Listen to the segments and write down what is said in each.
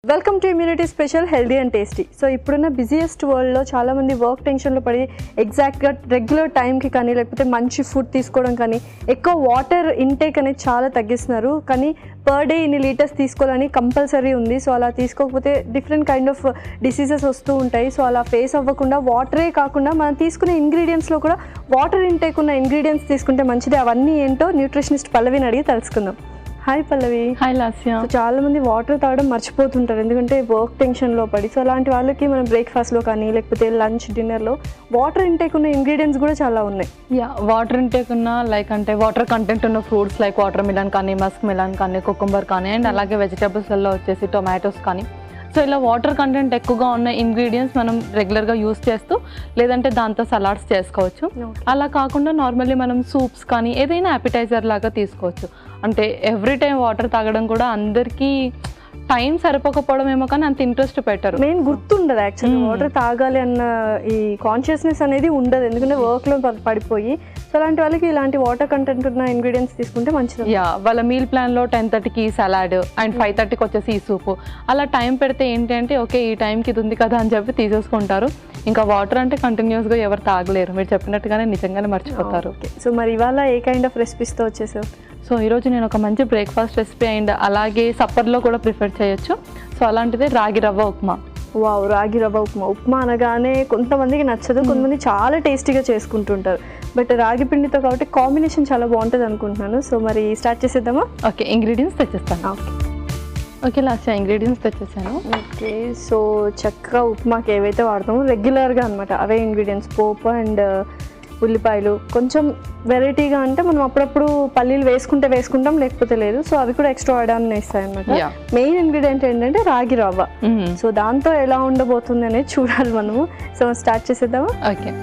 Welcome to immunity special healthy and tasty. So ఇప్పుడున్న busiest వరల్డ్లో చాలామంది వర్క్ టెన్షన్లో పడి ఎగ్జాక్ట్గా రెగ్యులర్ టైంకి కానీ లేకపోతే మంచి ఫుడ్ తీసుకోవడం కానీ ఎక్కువ వాటర్ ఇంటేక్ అనేది చాలా తగ్గిస్తున్నారు. కానీ పర్ డే ఇన్ని లీటర్స్ తీసుకోవాలని కంపల్సరీ ఉంది. సో అలా తీసుకోకపోతే డిఫరెంట్ కైండ్ ఆఫ్ డిసీజెస్ వస్తూ ఉంటాయి. సో అలా ఫేస్ అవ్వకుండా వాటరే కాకుండా మనం తీసుకునే ఇంగ్రీడియంట్స్లో కూడా వాటర్ ఇంటేక్ ఉన్న ఇంగ్రీడియంట్స్ తీసుకుంటే మంచిది. అవన్నీ ఏంటో న్యూట్రిషనిస్ట్ పల్లవిని అడిగి తెలుసుకుందాం. హాయ్ పల్లవి. హాయ్ లాస్య. చాలా మంది వాటర్ తాగడం మర్చిపోతుంటారు ఎందుకంటే వర్క్ టెన్షన్లో పడి. సో అలాంటి వాళ్ళకి మనం బ్రేక్ఫాస్ట్లో కానీ లేకపోతే లంచ్ డిన్నర్లో వాటర్ ఇంటేక్ ఉన్న ఇంగ్రీడియంట్స్ కూడా చాలా ఉన్నాయి. వాటర్ ఇంటేక్ ఉన్న అంటే వాటర్ కంటెంట్ ఉన్న ఫ్రూట్స్ లైక్ వాటర్ మిలన్ కానీ, మస్క్ మిలన్ కానీ, కుకుంబర్ కానీ అండ్ అలాగే వెజిటేబుల్స్లో వచ్చేసి టొమాటోస్ కానీ. సో ఇలా వాటర్ కంటెంట్ ఎక్కువగా ఉన్న ఇంగ్రీడియంట్స్ మనం రెగ్యులర్గా యూస్ చేస్తూ లేదంటే దాంతో సలాడ్స్ చేసుకోవచ్చు. అలా కాకుండా నార్మల్లీ మనం సూప్స్ కానీ ఏదైనా అపిటైజర్ లాగా తీసుకోవచ్చు. అంటే ఎవ్రీ టైం వాటర్ తాగడం కూడా అందరికీ టైం సరిపోకపోవడం ఏమో కానీ అంత ఇంట్రెస్ట్ పెట్టరు. మెయిన్ గుర్తుండదు యాక్చువల్లీ వాటర్ తాగాలి అన్న ఈ కాన్షియస్నెస్ అనేది ఉండదు ఎందుకంటే వర్క్లో పడిపోయి. సో అలాంటి వాళ్ళకి ఇలాంటి వాటర్ కంటెంట్ ఉన్న ఇంగ్రీడియంట్స్ తీసుకుంటే మంచిది. వాళ్ళ మీల్ ప్లాన్లో 10:30కి సలాడ్ అండ్ 5:30కి వచ్చేసి ఈ సూపు అలా టైం పెడితే ఏంటి అంటే ఓకే ఈ టైంకి ఇది ఉంది కదా అని చెప్పి తీసేసుకుంటారు. ఇంకా వాటర్ అంటే కంటిన్యూస్గా ఎవరు తాగలేరు. మీరు చెప్పినట్టుగానే నిజంగానే మర్చిపోతారు. సో మరి ఇవాళ ఏ కైండ్ ఆఫ్ రెసిపీస్తో వచ్చేసావు? సో ఈరోజు నేను ఒక మంచి బ్రేక్ఫాస్ట్ రెసిపీ అండ్ అలాగే సప్పర్లో కూడా ప్రిఫర్ చేయొచ్చు. సో అలాంటిదే రాగి రవ్వ ఉప్మా. వావ్, రాగి రవ్వ ఉప్మా. ఉప్మా అనగానే కొంతమందికి నచ్చదు, కొంతమంది చాలా టేస్టీగా చేసుకుంటుంటారు. బట్ రాగి పిండితో కాబట్టి కాంబినేషన్ చాలా బాగుంటుంది అనుకుంటున్నాను. సో మరి స్టార్ట్ చేసేద్దామా? ఓకే, ఇంగ్రీడియంట్స్ తెచ్చేస్తాను. ఓకే లాస్ట్ ఇంగ్రీడియంట్స్ తెచ్చేసాను. ఓకే, సో చక్కగా ఉప్మాకి ఏవైతే వాడతామో రెగ్యులర్గా అనమాట అవే ఇంగ్రీడియంట్స్. పోపు అండ్ ఉల్లిపాయలు. కొంచెం వెరైటీగా అంటే మనం అప్పుడప్పుడు పల్లీలు వేసుకుంటాం లేకపోతే లేదు. సో అవి కూడా ఎక్స్ట్రా ఆడాన్ని ఇస్తాయి అనమాట. మెయిన్ ఇంగ్రీడియంట్ ఏంటంటే రాగి రవ్వ. సో దాంతో ఎలా ఉండబోతుంది అనేది చూడాలి మనము. సో స్టార్ట్ చేసేద్దామా? ఓకే,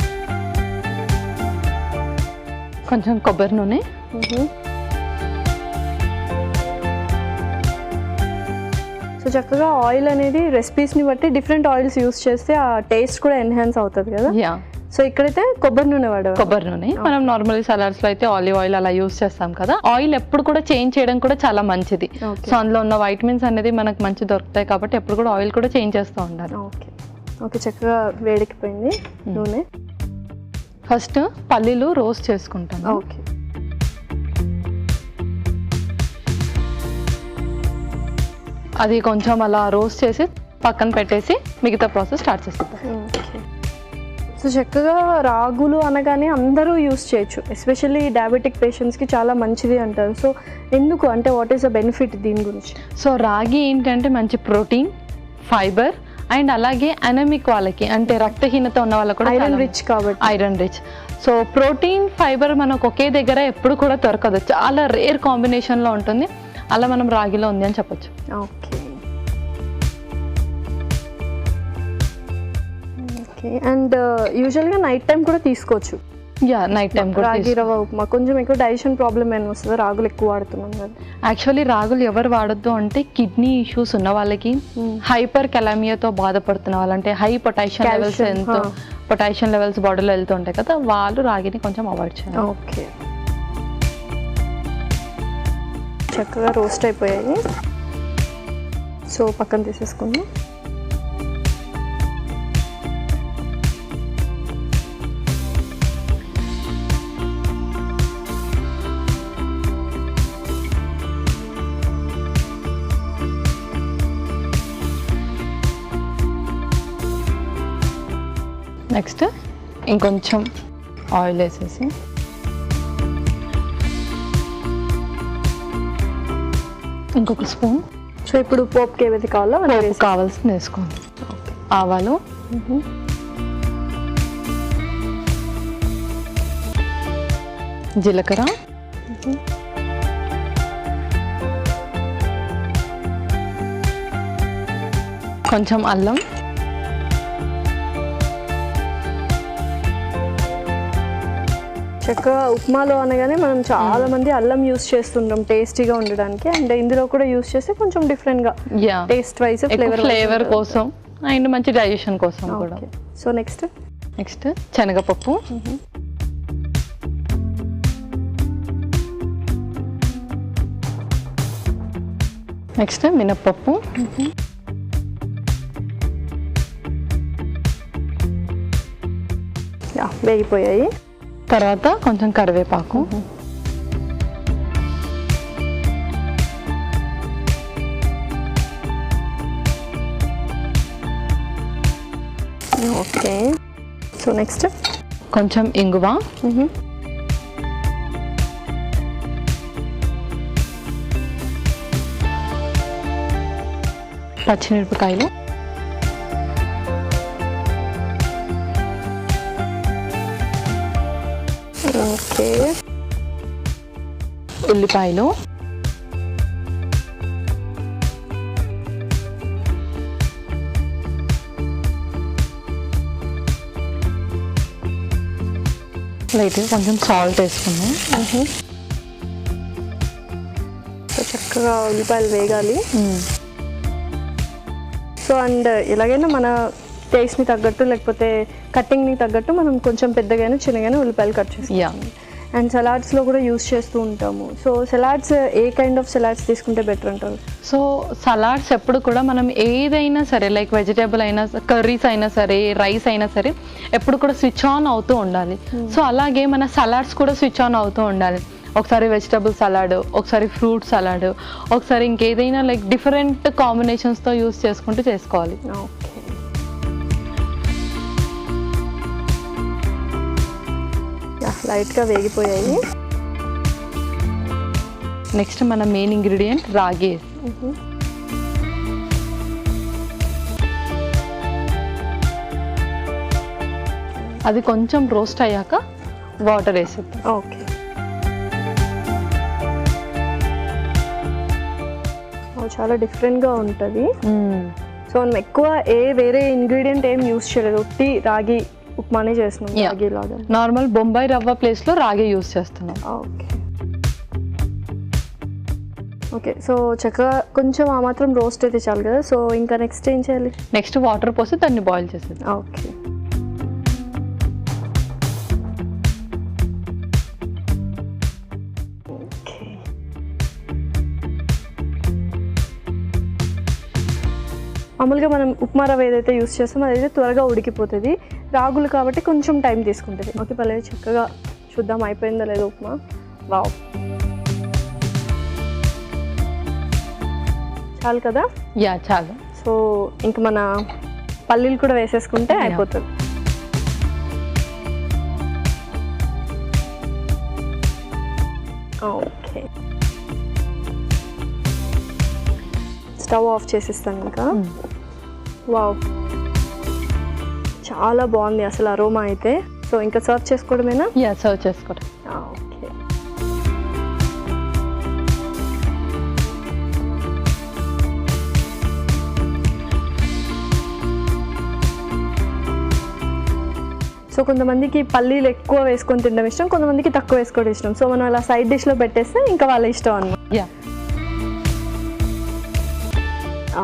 కొంచెం కొబ్బరి నూనె, సో చక్కగా ఆయిల్ అనేది రెసిపీస్ని బట్టి డిఫరెంట్ ఆయిల్స్ యూస్ చేస్తే ఆ టేస్ట్ కూడా ఎన్హాన్స్ అవుతుంది కదా. సో ఇక్కడైతే కొబ్బరి నూనె కొబ్బరి నూనె. మనం నార్మల్ సలాడ్స్ లో అయితే ఆలివ్ ఆయిల్ అలా యూస్ చేస్తాం కదా. ఆయిల్ ఎప్పుడు కూడా చేంజ్ చేయడం కూడా చాలా మంచిది. సో అందులో ఉన్న వైటమిన్స్ అనేది మనకు మంచి దొరుకుతాయి కాబట్టి ఎప్పుడు కూడా ఆయిల్ కూడా చేంజ్ చేస్తూ ఉండాలి. ఓకే ఓకే, చక్కగా వేడికిపోయింది నూనె. ఫస్ట్ పల్లీలు రోస్ట్ చేసుకుంటాను. ఓకే, అది కొంచెం అలా రోస్ట్ చేసి పక్కన పెట్టేసి మిగతా ప్రాసెస్ స్టార్ట్ చేస్తాం. సో చక్కగా రాగులు అనగానే అందరూ యూస్ చేయొచ్చు, ఎస్పెషల్లీ డయాబెటిక్ పేషెంట్స్కి చాలా మంచిది అంటారు. సో ఎందుకు అంటే వాట్ ఈస్ ద బెనిఫిట్ దీని గురించి? సో రాగి ఏంటంటే మంచి ప్రోటీన్, ఫైబర్ అండ్ అలాగే అనమిక్ వాళ్ళకి అంటే రక్తహీనత ఉన్న వాళ్ళకి కూడా ఐరన్ రిచ్ కాబట్టి. Iron rich. So protein, fibre మనకు ఒకే దగ్గర ఎప్పుడు కూడా దొరకదు, చాలా రేర్ కాంబినేషన్లో ఉంటుంది. అలా మనం రాగిలో ఉంది అని చెప్పొచ్చు. ఓకే ఓకే, అండ్ యూజువల్గా నైట్ టైం కూడా తీసుకోవచ్చు. నైట్ టైం కూడా రాగి రవ్వ ఉప్మా. కొంచెం ఎక్కువ డైజెషన్ ప్రాబ్లమ్ ఏమైనా వస్తుందో రాగులు ఎక్కువ వాడుతున్నాం కదా. యాక్చువల్లీ రాగులు ఎవరు వాడద్దు అంటే కిడ్నీ ఇష్యూస్ ఉన్న వాళ్ళకి, హైపర్ కెలామియాతో బాధపడుతున్న వాళ్ళు, అంటే హై పొటాషియం లెవెల్స్ బాడీలో వెళ్తుంటాయి కదా, వాళ్ళు రాగిని కొంచెం అవాయిడ్ చేయాలి. ఓకే, చక్కగా రోస్ట్ అయిపోయాయి. సో పక్కన తీసేసుకుందాం. నెక్స్ట్ ఇంకొంచెం ఆయిల్ వేసేసి ఇంకొక స్పూన్. సో ఇప్పుడు పోపుకి ఏవైతే కావాలో కావాల్సింది వేసుకోండి. ఆవాలు, జీలకర్ర, కొంచెం అల్లం, చక్కగా ఉప్మాలో అనగానే మనం చాలా మంది అల్లం యూస్ చేస్తుంటాం టేస్టీగా ఉండడానికి. అండ్ ఇందులో కూడా యూస్ చేస్తే కొంచెం డిఫరెంట్గా టేస్ట్ వైజ్ ఫ్లేవర్ కోసం అండ్ మంచి డైజెషన్ కోసం కూడా. సో నెక్స్ట్ శనగపప్పు, నెక్స్ట్ మినప్పప్పు, వేగిపోయాయి. తర్వాత కొంచెం కరివేపాకు, ఓకే. సో నెక్స్ట్ కొంచెం ఇంగువ, పచ్చిమిరపకాయలు, ఓకే, ఉల్లిపాయలు, లైట్గా కొంచెం సాల్ట్ వేసుకున్నాం. సో చక్కగా ఉల్లిపాయలు వేగాలి. సో అండ్ ఎలాగైనా మన టేస్ట్ని తగ్గట్టు లేకపోతే కటింగ్ని తగ్గట్టు మనం కొంచెం పెద్దగానే చిన్నగానే ఉల్లిపాయలు కట్ చేసుకుంటాం. అండ్ సలాడ్స్లో కూడా యూస్ చేస్తూ ఉంటాము. So salads A kind of salads తీసుకుంటే బెటర్ అంటారు? సో సలాడ్స్ ఎప్పుడు కూడా మనం ఏదైనా సరే లైక్ వెజిటేబుల్ అయినా కర్రీస్ అయినా సరే రైస్ అయినా సరే ఎప్పుడు కూడా స్విచ్ ఆన్ అవుతూ ఉండాలి. సో అలాగే మన సలాడ్స్ కూడా స్విచ్ ఆన్ అవుతూ ఉండాలి. ఒకసారి వెజిటబుల్ సలాడ్, ఒకసారి ఫ్రూట్ సలాడ్, ఒకసారి ఇంకేదైనా లైక్ డిఫరెంట్ కాంబినేషన్స్తో యూస్ చేసుకుంటూ చేసుకోవాలి. ఓకే. లైట్గా వేగిపోయాయి. నెక్స్ట్ మన మెయిన్ ఇంగ్రీడియంట్ రాగి. అది కొంచెం రోస్ట్ అయ్యాక వాటర్ వేసేద్దాం. ఓకే. చాలా డిఫరెంట్గా ఉంటుంది. సో మనం ఎక్కువ వేరే ఇంగ్రీడియంట్ ఏం యూస్ చేయలేదు, ఉట్టి రాగి ఉప్మానే చేస్తున్నాం. రాగి లాగా నార్మల్ బొంబాయి రవ్వ ప్లేస్లో రాగి యూస్ చేస్తున్నాం. ఓకే. ఓకే. సో చక్కగా కొంచెం ఆ మాత్రం రోస్ట్ అయితే చాలు కదా. సో ఇంకా నెక్స్ట్ ఏం చేయాలి? నెక్స్ట్ వాటర్ పోసి దాన్ని బాయిల్ చేసేది. ఓకే. మామూలుగా మనం ఉప్మా రవ్వ ఏదైతే యూస్ చేస్తామో అదైతే త్వరగా ఉడికిపోతుంది. రాగులు కాబట్టి కొంచెం టైం తీసుకుంటుంది. ఓకే పల్లవి, చక్కగా చూద్దాం అయిపోయిందా లేదో ఉప్మా. వావ్, చాలు కదా? చాలు. సో ఇంక మన పల్లీలు కూడా వేసేసుకుంటే అయిపోతుంది. ఓకే. స్టవ్ ఆఫ్ చేసిస్తాను ఇంకా. వావ్, చాలా బాగుంది అసలు అరోమా అయితే. సో ఇంకా సర్వ్ చేసుకోవడమేనా? సర్వ్ చేసుకోవడం. ఓకే. సో కొంతమందికి పల్లీలు ఎక్కువ వేసుకొని తినడం ఇష్టం, కొంతమందికి తక్కువ వేసుకోవడం ఇష్టం. సో మనం అలా సైడ్ డిష్లో పెట్టేస్తే ఇంకా వాళ్ళ ఇష్టం అన్నమాట.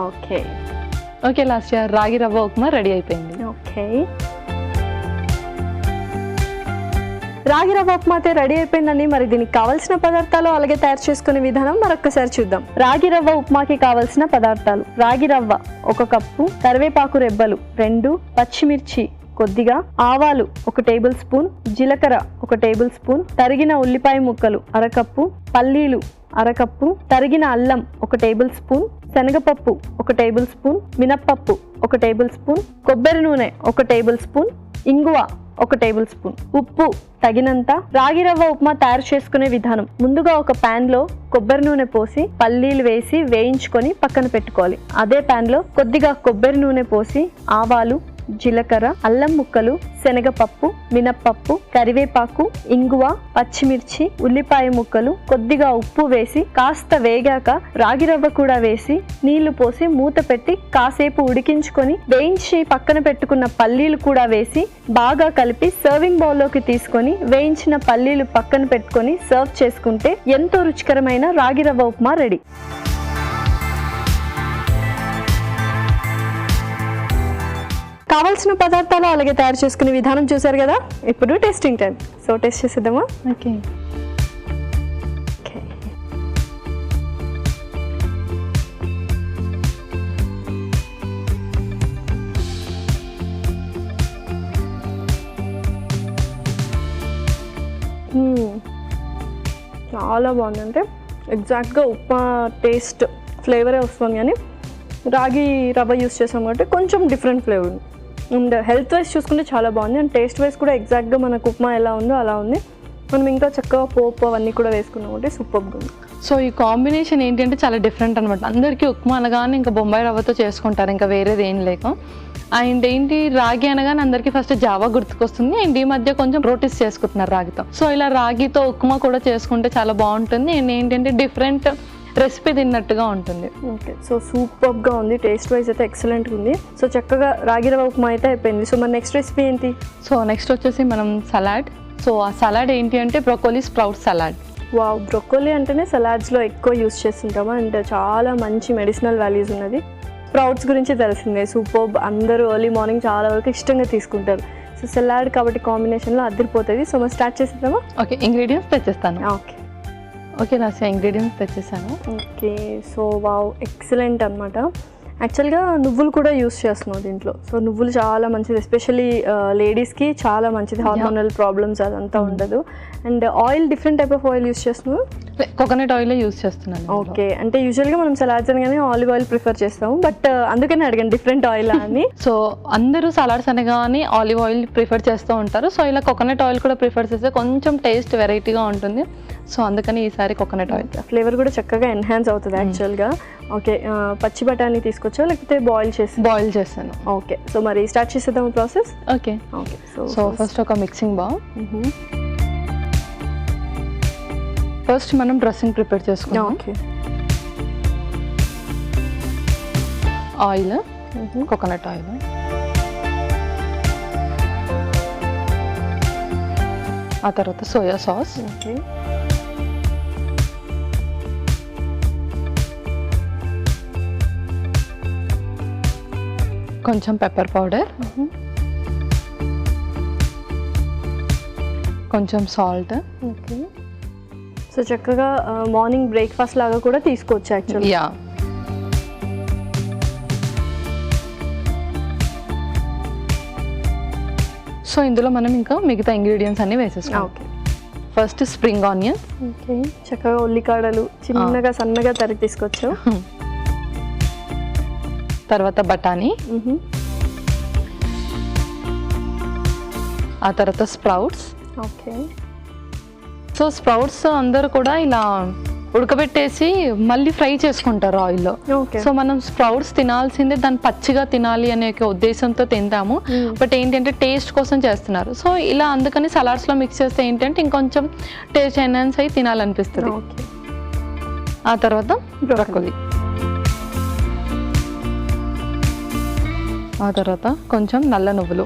ఓకే. ఓకే, లాస్ట్ ఇయర్ రాగి రవ్వ ఉప్మా రెడీ అయిపోయింది. ఓకే, రాగి రవ్వ ఉప్మా అయితే రెడీ అయిపోయిందండి. మరి దీనికి కావాల్సిన పదార్థాలు అలాగే తయారు చేసుకునే విధానం మరొకసారి చూద్దాం. రాగి రవ్వ ఉప్మాకి కావాల్సిన పదార్థాలు: రాగి రవ్వ 1 కప్పు, కరివేపాకు రెబ్బలు 2, పచ్చిమిర్చి కొద్దిగా, ఆవాలు 1 టేబుల్ స్పూన్, జీలకర్ర 1 టేబుల్ స్పూన్, తరిగిన ఉల్లిపాయ ముక్కలు 1/2 కప్పు, పల్లీలు 1/2 కప్పు, తరిగిన అల్లం 1 టేబుల్ స్పూన్, శనగపప్పు 1 టేబుల్ స్పూన్, మినప్పప్పు 1 టేబుల్ స్పూన్, కొబ్బరి నూనె 1 టేబుల్ స్పూన్, ఇంగువ 1 టేబుల్ స్పూన్, ఉప్పు తగినంత. రాగి రవ్వ ఉప్మా తయారు చేసుకునే విధానం: ముందుగా ఒక పాన్ లో కొబ్బరి నూనె పోసి పల్లీలు వేసి వేయించుకొని పక్కన పెట్టుకోవాలి. అదే పాన్ లో కొద్దిగా కొబ్బరి నూనె పోసి ఆవాలు, జీలకర్ర, అల్లం ముక్కలు, శనగపప్పు, మినప్పప్పు, కరివేపాకు, ఇంగువ, పచ్చిమిర్చి, ఉల్లిపాయ ముక్కలు, కొద్దిగా ఉప్పు వేసి కాస్త వేగాక రాగి రవ్వ కూడా వేసి నీళ్లు పోసి మూత పెట్టి కాసేపు ఉడికించుకొని వేయించి పక్కన పెట్టుకున్న పల్లీలు కూడా వేసి బాగా కలిపి సర్వింగ్ బౌల్లోకి తీసుకొని వేయించిన పల్లీలు పక్కన పెట్టుకొని సర్వ్ చేసుకుంటే ఎంతో రుచికరమైన రాగి రవ్వ ఉప్మా రెడీ. కావాల్సిన పదార్థాలు అలాగే తయారు చేసుకునే విధానం చూసారు కదా. ఇప్పుడు టేస్టింగ్ టైం. సో టేస్ట్ చేసేద్దామా? ఓకే. చాలా బాగుంది. అంటే ఎగ్జాక్ట్గా ఉప్మా టేస్ట్ ఫ్లేవరే వస్తుంది, కానీ రాగి రవ్వ యూస్ చేసాం కాబట్టి కొంచెం డిఫరెంట్ ఫ్లేవర్ ఉంది. అండ్ హెల్త్ వైజ్ చూసుకుంటే చాలా బాగుంది, అండ్ టేస్ట్ వైజ్ కూడా ఎగ్జాక్ట్గా మనకు ఉప్మా ఎలా ఉందో అలా ఉంది. మనం ఇంకా చక్కగా పోపు అవన్నీ కూడా వేసుకున్నాం అంటే సూపర్గా ఉంది. సో ఈ కాంబినేషన్ ఏంటంటే చాలా డిఫరెంట్ అనమాట. అందరికీ ఉప్మా అనగానే ఇంకా బొంబాయి రవ్వతో చేసుకుంటారు, ఇంకా వేరేది ఏం లేక. అండ్ ఏంటి రాగి అనగానే అందరికీ ఫస్ట్ జావా గుర్తుకొస్తుంది. అండ్ ఈ మధ్య కొంచెం రోటీస్ చేసుకుంటున్నారు రాగితో. సో ఇలా రాగితో ఉప్మా కూడా చేసుకుంటే చాలా బాగుంటుంది. అండ్ ఏంటంటే డిఫరెంట్ రెసిపీ తిన్నట్టుగా ఉంటుంది. ఓకే, సో సూపర్గా ఉంది. టేస్ట్ వైజ్ అయితే ఎక్సలెంట్గా ఉంది. సో చక్కగా రాగి రవ్వ ఉప్మా అయితే అయిపోయింది. సో మన నెక్స్ట్ రెసిపీ ఏంటి? సో నెక్స్ట్ వచ్చేసి మనం సలాడ్. సో ఆ సలాడ్ ఏంటి అంటే broccoli sprout salad. Wow, broccoli అంటేనే సలాడ్స్లో ఎక్కువ యూస్ చేస్తుంటాము అండ్ చాలా మంచి మెడిసినల్ వాల్యూస్ ఉన్నది. స్ప్రౌట్స్ గురించి తెలిసిందే, సూపర్. అందరూ ఎర్లీ మార్నింగ్ చాలా వరకు ఇష్టంగా తీసుకుంటారు. సో సలాడ్ కాబట్టి కాంబినేషన్లో అదిరిపోతుంది. సో మనం స్టార్ట్ చేసేద్దామా? ఓకే, ఇంగ్రీడియంట్స్ తెచ్చేస్తాను. ఓకే ఓకే రాసి ఇంగ్రీడియంట్స్ తెచ్చేసాను. ఓకే, సో వావ్ ఎక్సలెంట్ అనమాట. యాక్చువల్గా నువ్వులు కూడా యూస్ చేస్తున్నావు దీంట్లో. సో నువ్వులు చాలా మంచిది, ఎస్పెషల్లీ లేడీస్కి చాలా మంచిది. హార్మోనల్ ప్రాబ్లమ్స్ అదంతా ఉండదు. And oil different type of oil use చేస్తున్నావు? కోకోనట్ ఆయిల్ యూస్ చేస్తున్నాను. ఓకే, అంటే యూజువల్గా మనం సలాడ్స్ అనగానే ఆలివ్ ఆయిల్ ప్రిఫర్ చేస్తాము, బట్ అందుకనే అడిగాను డిఫరెంట్ ఆయిల్ అని. సో అందరూ సలాడ్స్ అనగానే ఆలివ్ ఆయిల్ ప్రిఫర్ చేస్తూ ఉంటారు. సో ఇలా కోకోనట్ ఆయిల్ కూడా ప్రిఫర్ చేస్తే కొంచెం టేస్ట్ వెరైటీగా ఉంటుంది. సో అందుకని ఈసారి కోకోనట్ ఆయిల్ ఫ్లేవర్ కూడా చక్కగా ఎన్హాన్స్ అవుతుంది యాక్చువల్గా. ఓకే, పచ్చి బఠానీ తీసుకొచ్చా లేకపోతే బాయిల్ చేస్తాను. ఓకే, సో మరి స్టార్ట్ చేసేద్దాం process. Okay okay, so first ఒక మిక్సింగ్ బౌల్. ఫస్ట్ మనం డ్రెస్సింగ్ ప్రిపేర్ చేసుకుందాం. ఓకే, ఆయిల్, కోకోనట్ ఆయిల్, ఆ తర్వాత సోయా సాస్, ఓకే, కొంచెం పెప్పర్ పౌడర్, కొంచెం సాల్ట్. ఓకే, సో చక్కగా మార్నింగ్ బ్రేక్ఫాస్ట్ లాగా కూడా తీసుకోవచ్చు యాక్చువల్లీ. యా, సో ఇందులో మనం ఇంకా మిగతా ఇంగ్రీడియంట్స్ అన్ని వేసేసుకోవాలి. Okay, first spring onion. Okay, చక్కగా ఉల్లికాడలు చిన్నగా సన్నగా తరిగి తీసుకొచ్చు. తర్వాత బఠానీ, ఆ తర్వాత స్ప్రౌట్స్. ఓకే, సో స్ప్రౌట్స్ అందరూ కూడా ఇలా ఉడకబెట్టేసి మళ్ళీ ఫ్రై చేసుకుంటారు ఆయిల్లో. ఓకే, సో మనం స్ప్రౌట్స్ తినాల్సిందే, దాన్ని పచ్చిగా తినాలి అనే ఉద్దేశంతో తింటాము. బట్ ఏంటంటే టేస్ట్ కోసం చేస్తున్నారు. సో ఇలా అందుకని సలాడ్స్లో మిక్స్ చేస్తే ఏంటంటే ఇంకొంచెం టేస్ట్ ఎన్హాన్స్ అయ్యి తినాలనిపిస్తుంది. ఓకే, ఆ తర్వాత బ్రొకోలీ, ఆ తర్వాత కొంచెం నల్ల నువ్వులు,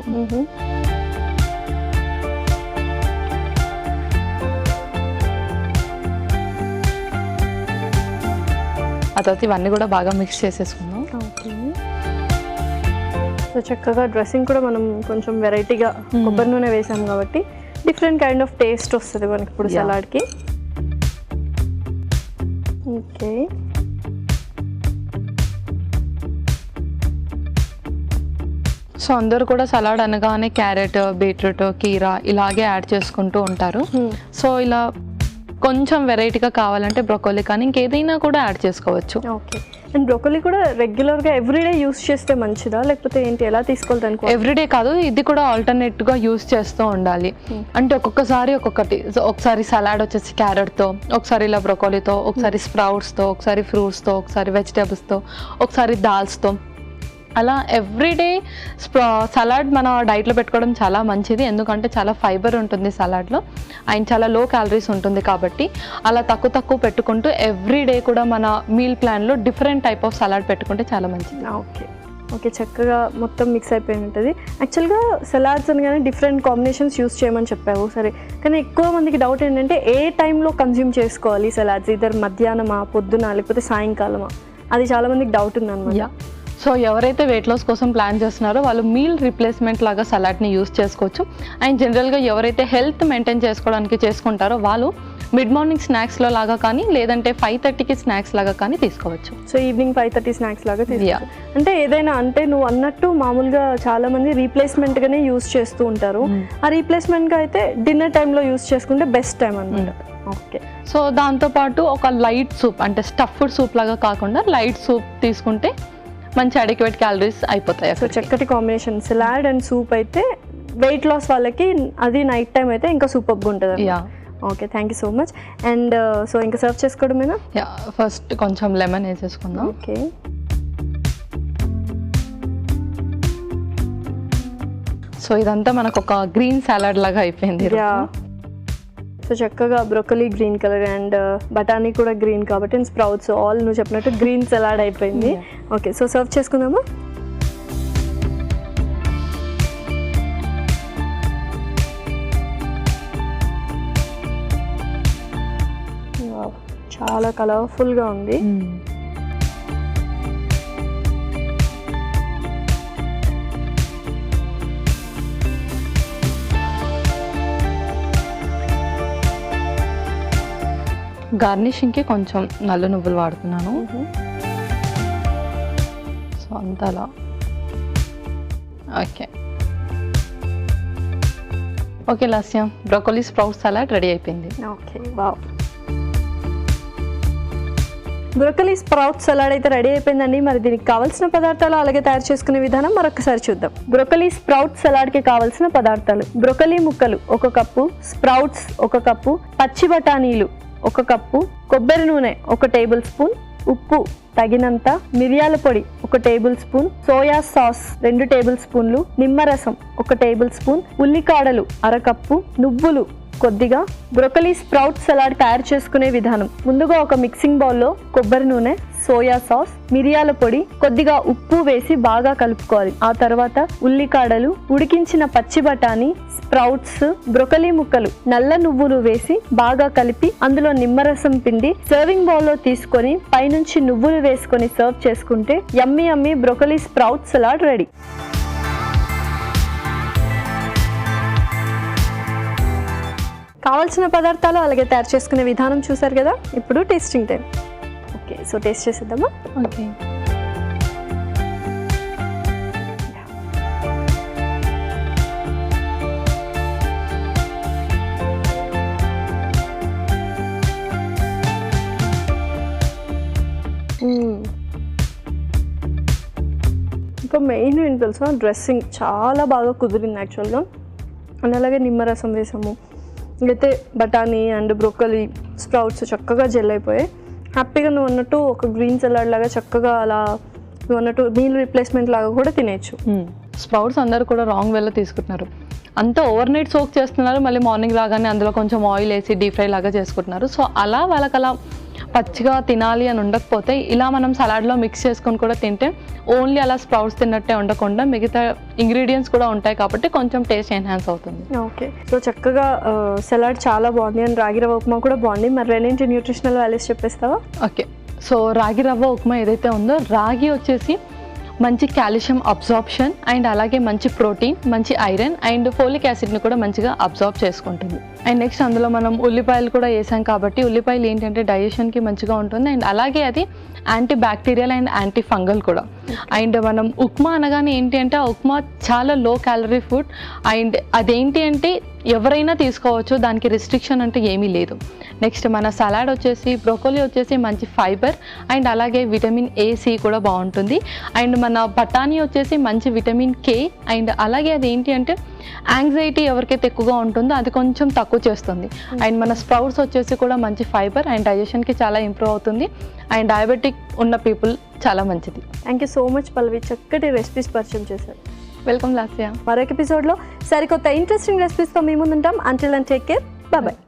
ఆ తర్వాత ఇవన్నీ కూడా బాగా మిక్స్ చేసేసుకుందాం. ఓకే, సో చక్కగా డ్రెస్సింగ్ కూడా మనం కొంచెం వెరైటీగా కొబ్బరి నూనె వేసాం కాబట్టి డిఫరెంట్ కైండ్ ఆఫ్ టేస్ట్ వస్తుంది మనకి ఇప్పుడు సలాడ్కి. ఓకే, సో అందరూ కూడా సలాడ్ అనగానే క్యారెట్, బీట్రూట్, కీరా ఇలాగే యాడ్ చేసుకుంటూ ఉంటారు. సో ఇలా కొంచెం వెరైటీగా కావాలంటే బ్రొకోలీ కానీ ఇంకేదైనా కూడా యాడ్ చేసుకోవచ్చు. ఓకే, అండ్ బ్రొకోలీ కూడా రెగ్యులర్గా ఎవ్రీడే యూస్ చేస్తే మంచిదా లేకపోతే ఏంటి, ఎలా తీసుకోవాలి దానికి? ఎవ్రీడే కాదు, ఇది కూడా ఆల్టర్నేట్గా యూస్ చేస్తూ ఉండాలి. అంటే ఒక్కొక్కసారి ఒక్కొక్కటి. ఒకసారి సలాడ్ వచ్చేసి క్యారెట్తో, ఒకసారి ఇలా బ్రొకోలీతో, ఒకసారి స్ప్రౌట్స్తో, ఒకసారి ఫ్రూట్స్తో, ఒకసారి వెజిటేబుల్స్తో, ఒకసారి దాల్స్తో, అలా ఎవ్రీడే సలాడ్ మన డైట్లో పెట్టుకోవడం చాలా మంచిది. ఎందుకంటే చాలా ఫైబర్ ఉంటుంది సలాడ్లో అండ్ చాలా లో క్యాలరీస్ ఉంటుంది. కాబట్టి అలా తక్కువ పెట్టుకుంటూ ఎవ్రీడే కూడా మన మీల్ ప్లాన్లో డిఫరెంట్ టైప్ ఆఫ్ సలాడ్ పెట్టుకుంటే చాలా మంచిది. ఓకే, ఓకే, చక్కగా మొత్తం మిక్స్ అయిపోయి ఉంటుంది. యాక్చువల్గా సలాడ్స్ అనగానే డిఫరెంట్ కాంబినేషన్స్ యూస్ చేయమని చెప్పావు సరే, కానీ ఎక్కువ మందికి డౌట్ ఏంటంటే ఏ టైంలో కన్జ్యూమ్ చేసుకోవాలి సలాడ్స్, ఇద్దరు మధ్యాహ్నమా, పొద్దున, లేకపోతే సాయంకాలమా, అది చాలా మందికి డౌట్ ఉందన్నమాట. సో ఎవరైతే వెయిట్ లాస్ కోసం ప్లాన్ చేస్తున్నారో వాళ్ళు మీల్ రీప్లేస్మెంట్ లాగా సలాడ్ని యూస్ చేసుకోవచ్చు. అండ్ జనరల్గా ఎవరైతే హెల్త్ మెయింటైన్ చేసుకోవడానికి చేసుకుంటారో వాళ్ళు మిడ్ మార్నింగ్ స్నాక్స్లో లాగా కానీ లేదంటే 5:30కి స్నాక్స్ లాగా కానీ తీసుకోవచ్చు. సో ఈవినింగ్ 5:30 స్నాక్స్ లాగా తీసుకోవచ్చు. అంటే ఏదైనా అంటే నువ్వు అన్నట్టు మామూలుగా చాలా మంది రీప్లేస్మెంట్గానే యూస్ చేస్తూ ఉంటారు. ఆ రీప్లేస్మెంట్గా అయితే డిన్నర్ టైంలో యూస్ చేసుకుంటే బెస్ట్ టైం అనమాట. ఓకే. సో దాంతోపాటు ఒక లైట్ సూప్, అంటే స్టఫ్డ్ సూప్ లాగా కాకుండా లైట్ సూప్ తీసుకుంటే మంచి అడిక్వేట్ క్యాలరీస్ అయిపోతాయి. సో చక్కటి కాంబినేషన్ సలాడ్ అండ్ సూప్ అయితే వెయిట్ లాస్ వాళ్ళకి అది నైట్ టైం అయితే ఇంకా సూపర్గా ఉంటుంది. Okay, thank you so much. And so ఇంకా సర్వ్ చేసుకోవడమేనా? ఫస్ట్ కొంచెం లెమన్ వేసేసుకుందాం. ఓకే. సో ఇదంతా మనకు ఒక గ్రీన్ సలాడ్ లాగా అయిపోయింది. సో చక్కగా బ్రొకలీ గ్రీన్ కలర్ అండ్ బఠానీ కూడా గ్రీన్ కాబట్టి స్ప్రౌట్స్ ఆల్ నువ్వు చెప్పినట్టు గ్రీన్ సలాడ్ అయిపోయింది. ఓకే, సో సర్వ్ చేసుకుందామా? చాలా కలర్ఫుల్గా ఉంది. గార్నిషింగ్కి కొంచెం నల్ల నువ్వులు వాడుతున్నాను. సో అంతలా. Okay okay Lasya, broccoli sprout salad ready అయిపోయింది. Okay, wow. Broccoli sprout salad అయితే రెడీ అయిపోయిందండి. మరి దీనికి కావాల్సిన పదార్థాలు అలాగే తయారు చేసుకునే విధానం మరొకసారి చూద్దాం. బ్రోకలీ స్ప్రౌట్ సలాడ్కి కావాల్సిన పదార్థాలు: బ్రోకలీ ముక్కలు 1 కప్పు, స్ప్రౌట్స్ 1 కప్పు, పచ్చి బఠానీలు 1 కప్పు, కొబ్బరి నూనె 1 టేబుల్ స్పూన్, ఉప్పు తగినంత, మిరియాల పొడి 1 table spoon, soya sauce 2 table స్పూన్లు, నిమ్మరసం 1 టేబుల్ స్పూన్, ఉల్లికాడలు 1/2 కప్పు, నువ్వులు కొద్దిగా. బ్రోకలీ స్ప్రౌట్ సలాడ్ తయారు చేసుకునే విధానం: ముందుగా ఒక మిక్సింగ్ బౌల్లో కొబ్బరి నూనె, సోయా సాస్, మిరియాల పొడి, కొద్దిగా ఉప్పు వేసి బాగా కలుపుకోవాలి. ఆ తర్వాత ఉల్లికాడలు, ఉడికించిన పచ్చి బఠానీ, స్ప్రౌట్స్, బ్రోకలీ ముక్కలు, నల్ల నువ్వులు వేసి బాగా కలిపి అందులో నిమ్మరసం పిండి సర్వింగ్ బౌల్లో తీసుకొని పైనుంచి నువ్వులు వేసుకొని సర్వ్ చేసుకుంటే yummy yummy broccoli sprout salad ready. కావాల్సిన పదార్థాలు అలాగే తయారు చేసుకునే విధానం చూసారు కదా. ఇప్పుడు tasting time. Okay, so taste చేసేద్దామా? ఓకే. ఇంకా మెయిన్ ఏంటి తెలుసా, డ్రెస్సింగ్ చాలా బాగా కుదిరింది యాక్చువల్గా. అండ్ అలాగే నిమ్మరసం వేసాము. ఇంకైతే బఠానీ అండ్ బ్రోకలీ స్ప్రౌట్స్ చక్కగా జెల్ అయిపోయాయి. హ్యాపీగా నువ్వు అన్నట్టు ఒక గ్రీన్ సలాడ్ లాగా చక్కగా అలా నువ్వు అన్నట్టు మీల్ రిప్లేస్మెంట్ లాగా కూడా తినేయచ్చు. స్ప్రౌట్స్ అందరూ కూడా రాంగ్ వేలో తీసుకుంటున్నారు. అంతా ఓవర్ నైట్ సోక్ చేస్తున్నారు, మళ్ళీ మార్నింగ్ లాగానే అందులో కొంచెం ఆయిల్ వేసి డీప్ ఫ్రై లాగా చేసుకుంటున్నారు. సో అలా వాళ్ళకి అలా పచ్చిగా తినాలి అని ఉండకపోతే ఇలా మనం సలాడ్లో మిక్స్ చేసుకొని కూడా తింటే ఓన్లీ అలా స్ప్రౌట్స్ తిన్నట్టే ఉండకుండా మిగతా ఇంగ్రీడియంట్స్ కూడా ఉంటాయి కాబట్టి కొంచెం టేస్ట్ ఎన్హాన్స్ అవుతుంది. ఓకే, సో చక్కగా సలాడ్ చాలా బాగుంది అండ్ రాగి రవ్వ ఉప్మా కూడా బాగుంది. మరి రెండింటి న్యూట్రిషనల్ వాల్యూస్ చెప్పేస్తావా? ఓకే, సో రాగి రవ్వ ఉప్మా ఏదైతే ఉందో, రాగి వచ్చేసి మంచి కాల్షియం అబ్జార్ప్షన్ అండ్ అలాగే మంచి ప్రోటీన్, మంచి ఐరన్ అండ్ ఫోలిక్ యాసిడ్ని కూడా మంచిగా అబ్జార్బ్ చేసుకుంటుంది. అండ్ నెక్స్ట్ అందులో మనం ఉల్లిపాయలు కూడా వేసాం కాబట్టి ఉల్లిపాయలు ఏంటంటే డైజెషన్కి మంచిగా ఉంటుంది అండ్ అలాగే అది anti bacterial and anti fungal కూడా. అండ్ మనం ఉప్మా అనగానే ఏంటి అంటే ఆ ఉప్మా చాలా లో క్యాలరీ ఫుడ్ అండ్ అదేంటి అంటే ఎవరైనా తీసుకోవచ్చు, దానికి రిస్ట్రిక్షన్ అంటే ఏమీ లేదు. నెక్స్ట్ మన సలాడ్ వచ్చేసి బ్రోకోలీ వచ్చేసి మంచి ఫైబర్ అండ్ అలాగే విటమిన్ ఏ, సి కూడా బాగుంటుంది. అండ్ మన బఠానీ వచ్చేసి మంచి విటమిన్ కే అండ్ అలాగే అది ఏంటి అంటే యాంగ్జైటీ ఎవరికైతే ఎక్కువగా ఉంటుందో అది కొంచెం తక్కువ చేస్తుంది. అండ్ మన స్ప్రౌట్స్ వచ్చేసి కూడా మంచి ఫైబర్ అండ్ డైజెషన్కి చాలా ఇంప్రూవ్ అవుతుంది అండ్ డయాబెటిక్ ఉన్న పీపుల్ చాలా మంచిది. Thank you so much Pallavi, చక్కటి రెసిపీస్ పరిచయం చేశారు. వెల్కమ్ లాస్య. మరొక ఎపిసోడ్లో సరికొత్త ఇంట్రెస్టింగ్ రెసిపీస్తో మీ ముందుంటాం. Until and take care, bye bye.